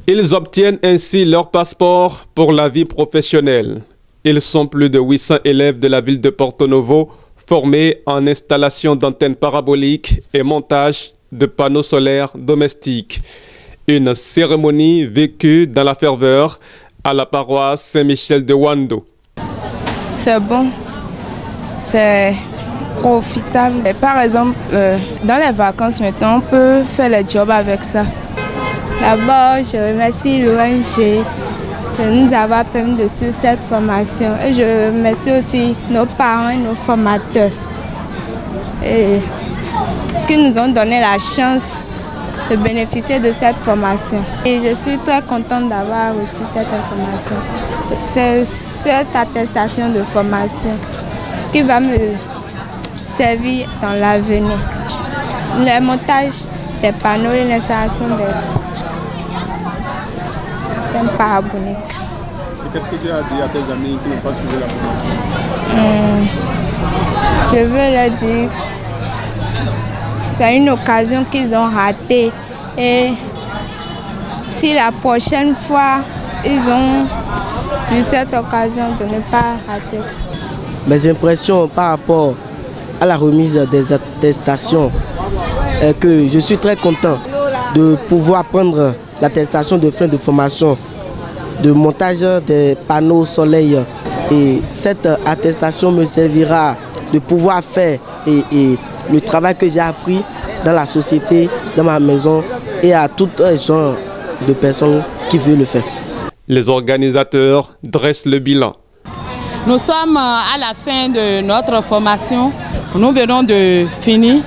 Ils obtiennent ainsi leur passeport pour la vie professionnelle. Ils sont plus de 800 élèves de la ville de Porto Novo formés en installation d'antennes paraboliques et montage de panneaux solaires domestiques. Une cérémonie vécue dans la ferveur à la paroisse Saint-Michel de Wando. C'est bon, c'est profitable. Et par exemple, dans les vacances maintenant, on peut faire le job avec ça. D'abord, je remercie l'ONG de nous avoir permis de suivre cette formation. Et je remercie aussi nos parents et nos formateurs qui nous ont donné la chance de bénéficier de cette formation. Et je suis très contente d'avoir reçu cette information. C'est cette attestation de formation qui va me servir dans l'avenir. Le montage des panneaux et l'installation des paraboliques. Qu'est-ce que tu as dit à tes amis qui n'ont pas suivi la formation? Je veux leur dire c'est une occasion qu'ils ont ratée et si la prochaine fois ils ont eu cette occasion de ne pas rater. Mes impressions par rapport à la remise des attestations est que je suis très content de pouvoir prendre l'attestation de fin de formation de montage des panneaux soleil et cette attestation me servira de pouvoir faire et le travail que j'ai appris dans la société, dans ma maison et à tout un genre de personnes qui veulent le faire. Les organisateurs dressent le bilan. Nous sommes à la fin de notre formation. Nous venons de finir.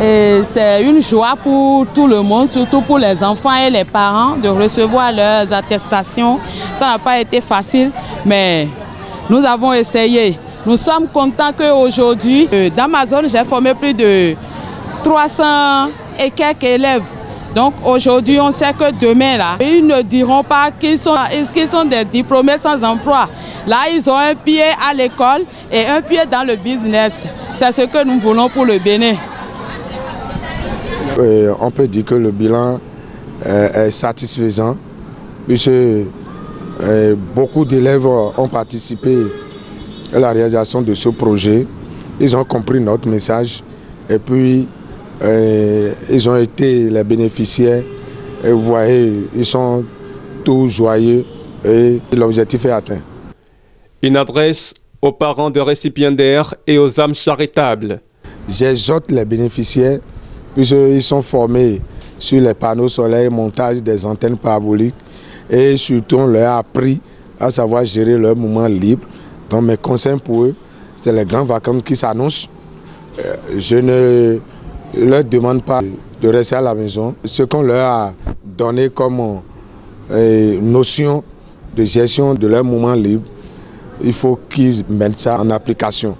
C'est une joie pour tout le monde, surtout pour les enfants et les parents, de recevoir leurs attestations. Ça n'a pas été facile, mais nous avons essayé. Nous sommes contents qu'aujourd'hui, dans ma zone, j'ai formé plus de 300 et quelques élèves. Donc aujourd'hui, on sait que demain, là, ils ne diront pas qu'ils sont des diplômés sans emploi. Là, ils ont un pied à l'école et un pied dans le business. C'est ce que nous voulons pour le Bénin. On peut dire que le bilan est satisfaisant puisque beaucoup d'élèves ont participé à la réalisation de ce projet. Ils ont compris notre message et puis ils ont été les bénéficiaires. Et vous voyez, ils sont tous joyeux et l'objectif est atteint. Une adresse aux parents de récipiendaires et aux âmes charitables. J'exhorte les bénéficiaires puisqu'ils sont formés sur les panneaux solaires, montage des antennes paraboliques et surtout on leur a appris à savoir gérer leur moment libre. Donc mes conseils pour eux, c'est les grandes vacances qui s'annoncent. Je ne leur demande pas de rester à la maison. Ce qu'on leur a donné comme notion de gestion de leur moment libre, il faut qu'ils mettent ça en application.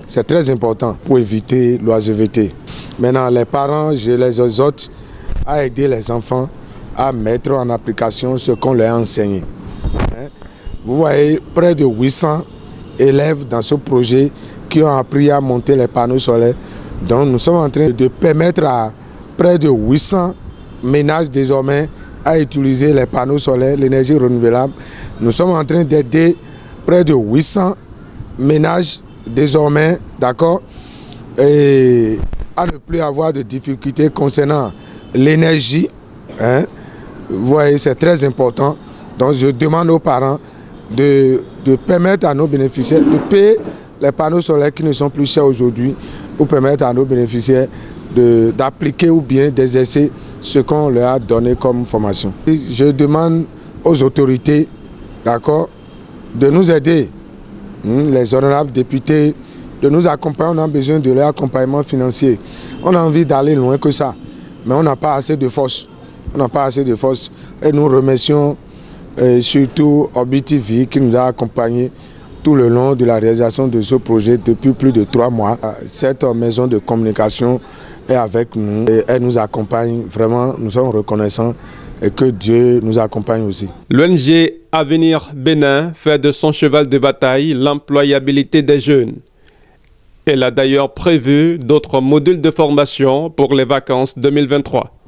C'est très important pour éviter l'oisiveté. Maintenant, les parents, je les exhorte à aider les enfants à mettre en application ce qu'on leur a enseigné. Vous voyez, près de 800 élèves dans ce projet qui ont appris à monter les panneaux solaires. Donc nous sommes en train de permettre à près de 800 ménages désormais à utiliser les panneaux solaires, l'énergie renouvelable. Nous sommes en train d'aider près de 800 ménages désormais, d'accord, et à ne plus avoir de difficultés concernant l'énergie. Vous voyez, c'est très important. Donc je demande aux parents de permettre à nos bénéficiaires de payer les panneaux solaires qui ne sont plus chers aujourd'hui pour permettre à nos bénéficiaires d'appliquer ou bien d'exercer ce qu'on leur a donné comme formation. Je demande aux autorités, d'accord, de nous aider, les honorables députés, de nous accompagner. On a besoin de leur accompagnement financier. On a envie d'aller loin que ça, mais on n'a pas assez de force. On n'a pas assez de force. Et nous remercions surtout Orbit TV qui nous a accompagnés tout le long de la réalisation de ce projet depuis plus de 3 mois. Cette maison de communication est avec nous et elle nous accompagne. Vraiment, nous sommes reconnaissants et que Dieu nous accompagne aussi. L'ONG Avenir Bénin fait de son cheval de bataille l'employabilité des jeunes. Elle a d'ailleurs prévu d'autres modules de formation pour les vacances 2023.